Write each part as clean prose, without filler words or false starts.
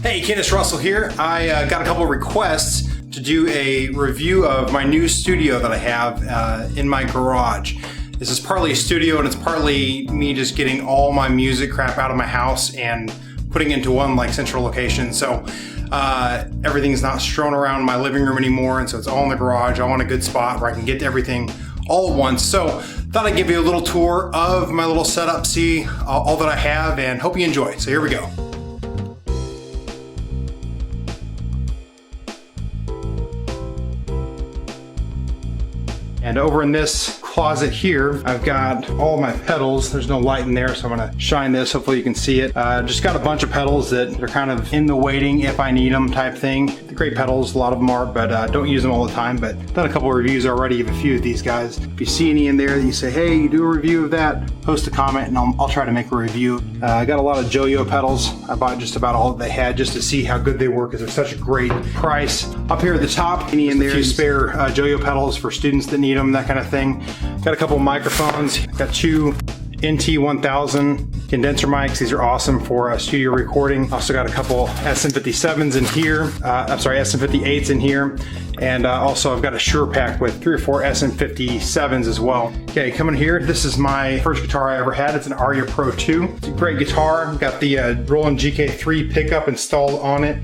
Hey, Kennis Russell here. I got a couple of requests to do a review of my new studio that I have in my garage. This is partly a studio and it's partly me just getting all my music crap out of my house and putting it into one like central location. So everything's not strewn around my living room anymore, and so it's all in the garage. I want a good spot where I can get everything all at once. So thought I'd give you a little tour of my little setup, see all that I have, and hope you enjoy. So here we go. And over in this closet here, I've got all my pedals. There's no light in there, so I'm gonna shine this. Hopefully you can see it. Just got a bunch of pedals that are kind of in the waiting if I need them type thing. They're great pedals, a lot of them are, but don't use them all the time. But done a couple of reviews already of a few of these guys. If you see any in there that you say, hey, you do a review of that, post a comment and I'll try to make a review. I got a lot of Joyo pedals. I bought just about all that they had just to see how good they were because they're such a great price. Up here at the top, any in there, a few spare Joyo pedals for students that need them, that kind of thing. Got a couple of microphones. Got two NT1000 condenser mics. These are awesome for studio recording. Also got a couple SM57s in here. I'm sorry, SM58s in here. And also I've got a Shure pack with 3 or 4 SM57s as well. Okay, coming here, this is my first guitar I ever had. It's an Aria Pro 2. It's a great guitar. Got the Roland GK3 pickup installed on it.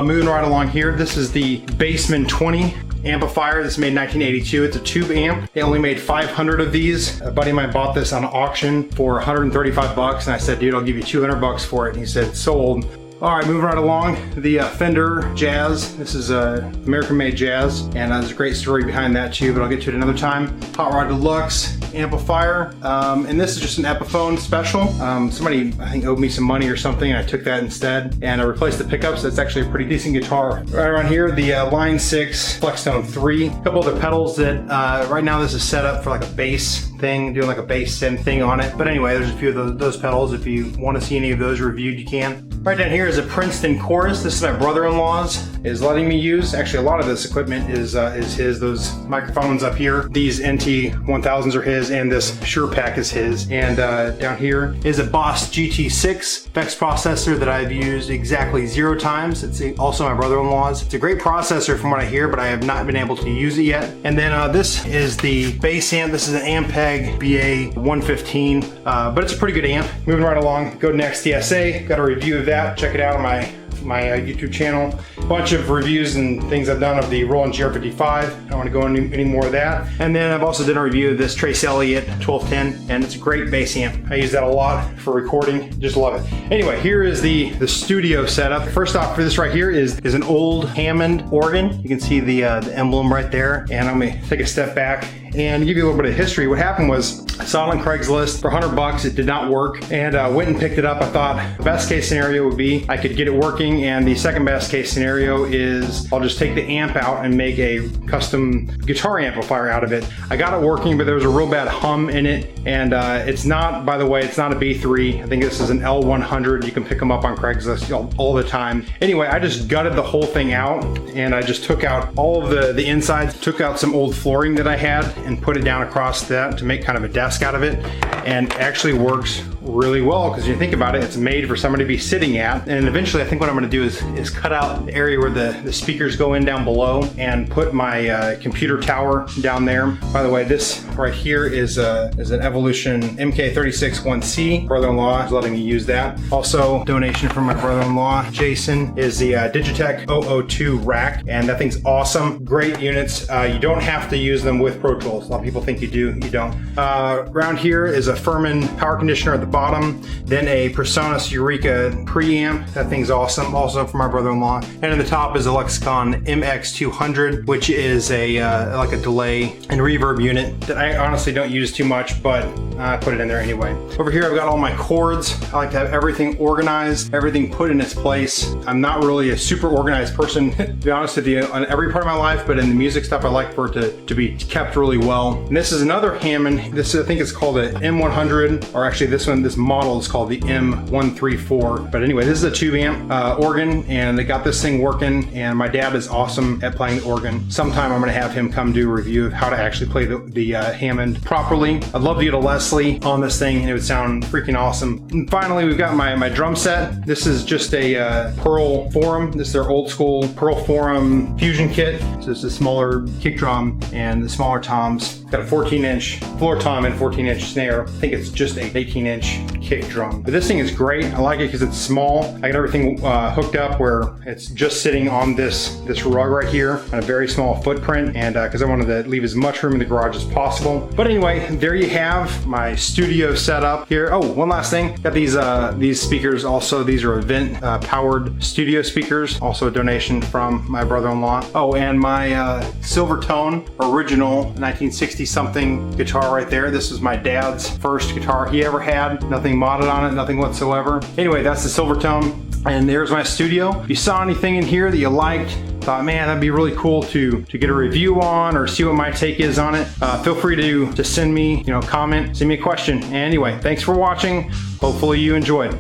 Moving right along here, this is the Bassman 20 amplifier. This is made in 1982. It's a tube amp. They only made 500 of these. A buddy of mine bought this on auction for 135 bucks, and I said, dude, I'll give you 200 bucks for it. And he said, sold. All right, moving right along, the Fender Jazz. This is American-made Jazz, and there's a great story behind that too, but I'll get to it another time. Hot Rod Deluxe amplifier, and this is just an Epiphone special. Somebody, I think, owed me some money or something, and I took that instead, and I replaced the pickups. That's actually a pretty decent guitar. Right around here, the Line 6 Flextone 3. A couple other pedals that, right now this is set up for like a bass thing, doing like a bass synth thing on it. But anyway, there's a few of those pedals. If you want to see any of those reviewed, you can. Right down here is a Princeton Chorus. This is my brother-in-law's, is letting me use. Actually, a lot of this equipment is his. Those microphones up here, these NT1000s are his, and this Shure pack is his. And down here is a Boss GT6 effects processor that I've used exactly 0 times. It's also my brother-in-law's. It's a great processor from what I hear, but I have not been able to use it yet. And then this is the bass amp. This is an Ampeg BA 115, but it's a pretty good amp. Moving right along, go to next TSA. Got a review of that. Check it out on my YouTube channel. A bunch of reviews and things I've done of the Roland GR55. I don't want to go into any more of that. And then I've also done a review of this Trace Elliot 1210, and it's a great bass amp. I use that a lot for recording. Just love it. Anyway, here is the studio setup. First off, for this right here is an old Hammond organ. You can see the emblem right there. And I'm gonna take a step back and give you a little bit of history. What happened was I saw it on Craigslist for 100 bucks. It did not work, and went and picked it up. I thought the best case scenario would be I could get it working, and the second best case scenario is I'll just take the amp out and make a custom guitar amplifier out of it. I got it working, but there was a real bad hum in it, and it's not, by the way, it's not a B3. I think this is an L100. You can pick them up on Craigslist all the time. Anyway, I just gutted the whole thing out, and I just took out all of the insides, took out some old flooring that I had, and put it down across that to make kind of a desk out of it, and it actually works really well because you think about it, it's made for somebody to be sitting at. And eventually I think what I'm going to do is cut out the area where the speakers go in down below and put my computer tower down there. By the way, this right here is an Evolution MK361C. Brother-in-law is letting me use that. Also, donation from my brother-in-law Jason is the Digitech 002 rack, and that thing's awesome. Great units. You don't have to use them with Pro Tools. A lot of people think you do, you don't. Around here is a Furman power conditioner at the bottom, then a Presonus Eureka preamp. That thing's awesome, also from my brother-in-law. And at the top is a Lexicon MX200, which is like a delay and reverb unit that I honestly don't use too much, but I put it in there anyway. Over here I've got all my cords. I like to have everything organized, everything put in its place. I'm not really a super organized person, to be honest with you, on every part of my life, but in the music stuff I like for it to be kept really well. And this is another Hammond. This, I think it's called an M100, or actually this one this model is called the M134. But anyway, this is a tube amp organ, and they got this thing working, and my dad is awesome at playing the organ. Sometime I'm gonna have him come do a review of how to actually play the Hammond properly. I'd love to get a Leslie on this thing, and it would sound freaking awesome. And finally, we've got my drum set. This is just a Pearl Forum. This is their old school Pearl Forum fusion kit. So it's a smaller kick drum and the smaller toms. Got a 14-inch floor tom and 14-inch snare. I think it's just an 18-inch kick drum. But this thing is great. I like it because it's small. I got everything hooked up where it's just sitting on this rug right here on a very small footprint, and because I wanted to leave as much room in the garage as possible. But anyway, there you have my studio setup here. Oh, one last thing. Got these speakers also. These are event powered studio speakers. Also a donation from my brother-in-law. Oh, and my Silvertone original 1960 something guitar right there. This was my dad's first guitar he ever had. Nothing modded on it, nothing whatsoever. Anyway, that's the Silvertone. And there's my studio. If you saw anything in here that you liked, thought, man, that'd be really cool to get a review on or see what my take is on it, feel free to send me, comment, send me a question. Anyway, thanks for watching. Hopefully you enjoyed.